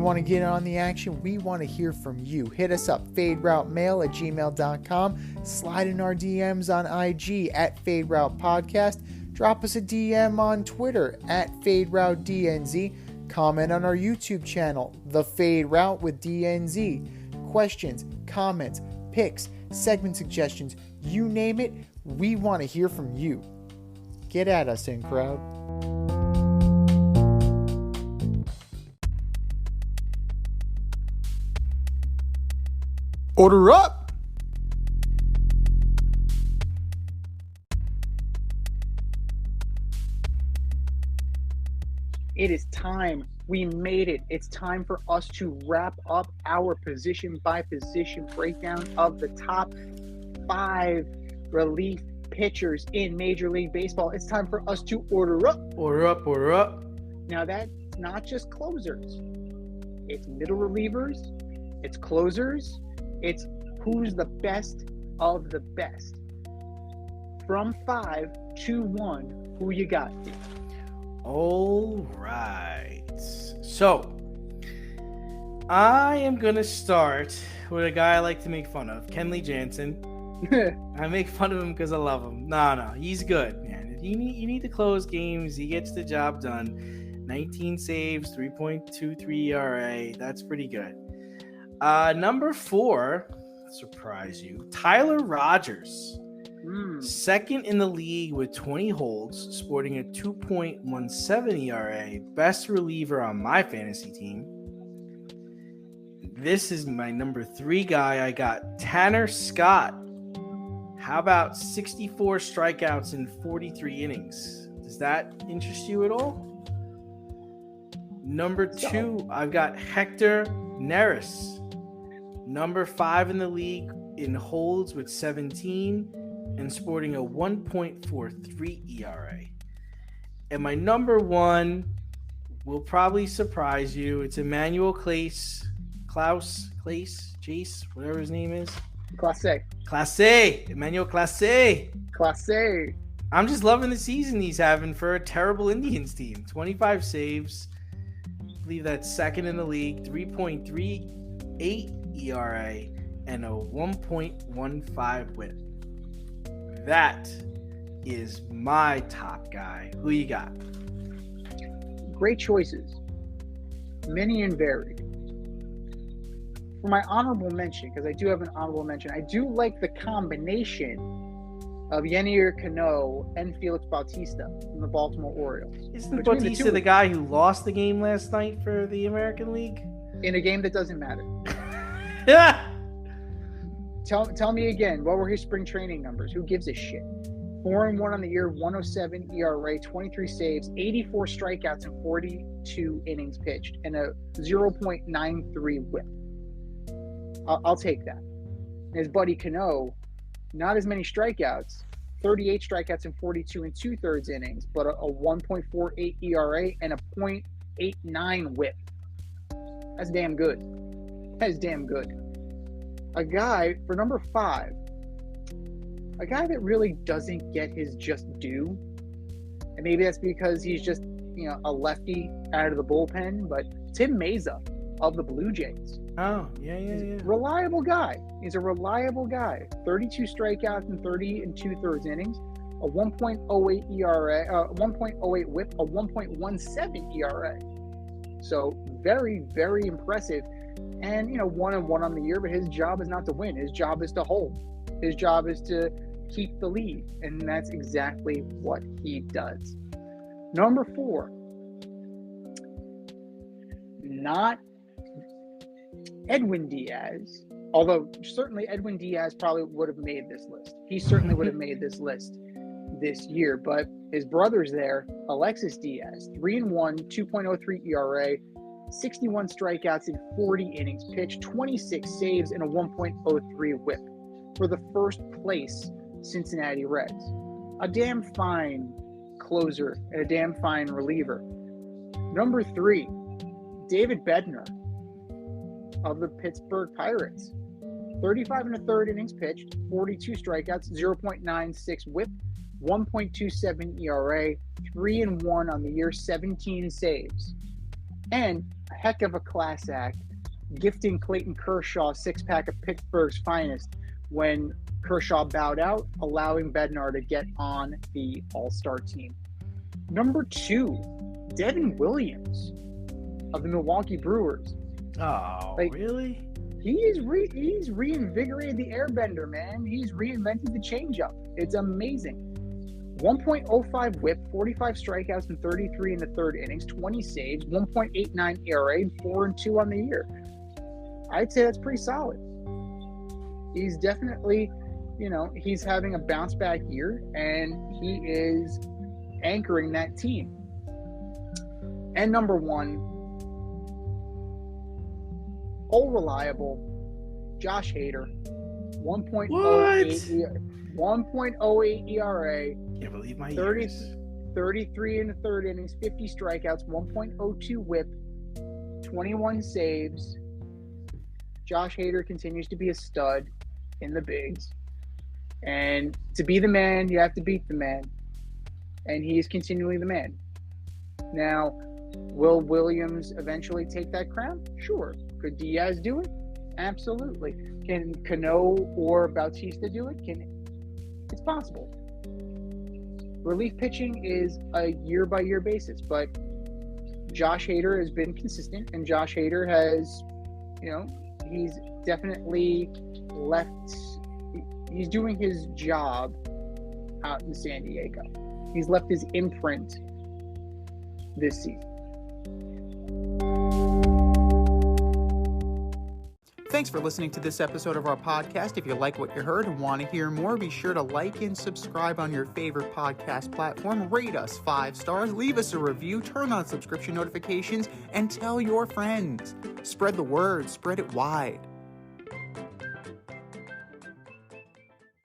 You want to get on the action? We want to hear from you. Hit us up, faderoutemail@gmail.com. Slide in our DMs on IG @FadeRoutePodcast. Drop us a DM on Twitter @FadeRouteDNZ. Comment on our YouTube channel, The Fade Route with DNZ. Questions, comments, picks, segment suggestions, you name it, we want to hear from you. Get at us, in crowd. Order up! It is time. We made it. It's time for us to wrap up our position by position breakdown of the top 5 relief pitchers in Major League Baseball. It's time for us to order up. Order up, order up. Now that's not just closers. It's middle relievers. It's closers. It's who's the best of the best. From 5 to 1, who you got? All right. So, I am going to start with a guy I like to make fun of, Kenley Jansen. I make fun of him because I love him. No, he's good, man. You need to close games. He gets the job done. 19 saves, 3.23 ERA. That's pretty good. Number 4, surprise you, Tyler Rogers. Second in the league with 20 holds, sporting a 2.17 ERA. Best reliever on my fantasy team. This is my number 3 guy. I got Tanner Scott. How about 64 strikeouts in 43 innings? Does that interest you at all? Number 2, I've got Hector Neris. Number 5 in the league in holds with 17 and sporting a 1.43 ERA. And my number 1 will probably surprise you. It's Emmanuel Chase, whatever his name is. Clase. Emmanuel Clase. I'm just loving the season he's having for a terrible Indians team. 25 saves. I believe that's second in the league. 3.38 ERA and a 1.15 whip. That is my top guy. Who you got? Great choices. Many and varied. For my honorable mention, because I do have an honorable mention, I do like the combination of Yennier Cano and Felix Bautista from the Baltimore Orioles. Isn't Bautista the guy who lost the game last night for the American League? In a game that doesn't matter. Yeah. Tell me again, what were his spring training numbers? Who gives a shit? 4-1 on the year, 107 ERA, 23 saves, 84 strikeouts in 42 innings pitched, and a 0.93 whip. I'll take that. His buddy Cano, not as many strikeouts, 38 strikeouts in 42 and 2/3 innings, but a 1.48 ERA and a 0.89 whip. That's damn good. That is damn good. A guy, for number 5, a guy that really doesn't get his just due. And maybe that's because he's just, a lefty out of the bullpen, but Tim Meza of the Blue Jays. Oh, yeah. Reliable guy. He's a reliable guy. 32 strikeouts in 30 and 2/3 innings, a 1.08 ERA, 1.08 whip, a 1.17 ERA. So very, very impressive. And, 1-1 on the year, but his job is not to win. His job is to hold. His job is to keep the lead. And that's exactly what he does. Number 4. Not Edwin Diaz, although certainly Edwin Diaz probably would have made this list. He certainly would have made this list this year, but his brother's there, Alexis Diaz, 3-1, 2.03 ERA, 61 strikeouts in 40 innings pitched, 26 saves, and a 1.03 whip for the first place Cincinnati Reds. A damn fine closer and a damn fine reliever. Number 3, David Bednar of the Pittsburgh Pirates. 35 1/3 innings pitched, 42 strikeouts, 0.96 whip, 1.27 ERA, 3-1 on the year, 17 saves. And a heck of a class act, gifting Clayton Kershaw a six-pack of Pittsburgh's finest when Kershaw bowed out, allowing Bednar to get on the All-Star team. Number 2, Devin Williams of the Milwaukee Brewers. Oh, really? He's reinvigorated the airbender, man. He's reinvented the changeup. It's amazing. 1.05 whip, 45 strikeouts and 33 in the third innings, 20 saves, 1.89 ERA, 4-2 on the year. I'd say that's pretty solid. He's definitely, he's having a bounce back year, and he is anchoring that team. And number 1, old reliable, Josh Hader, 1.08 ERA. Can't believe my 33 in the third innings, 50 strikeouts, 1.02 whip, 21 saves. Josh Hader continues to be a stud in the bigs. And to be the man, you have to beat the man. And he is continually the man. Now, will Williams eventually take that crown? Sure. Could Diaz do it? Absolutely. Can Cano or Bautista do it? It's possible. Relief pitching is a year-by-year basis, but Josh Hader has been consistent, and Josh Hader has, he's definitely he's doing his job out in San Diego. He's left his imprint this season. Thanks for listening to this episode of our podcast. If you like what you heard and want to hear more, be sure to like and subscribe on your favorite podcast platform. Rate us 5 stars, leave us a review, turn on subscription notifications, and tell your friends. Spread the word, spread it wide.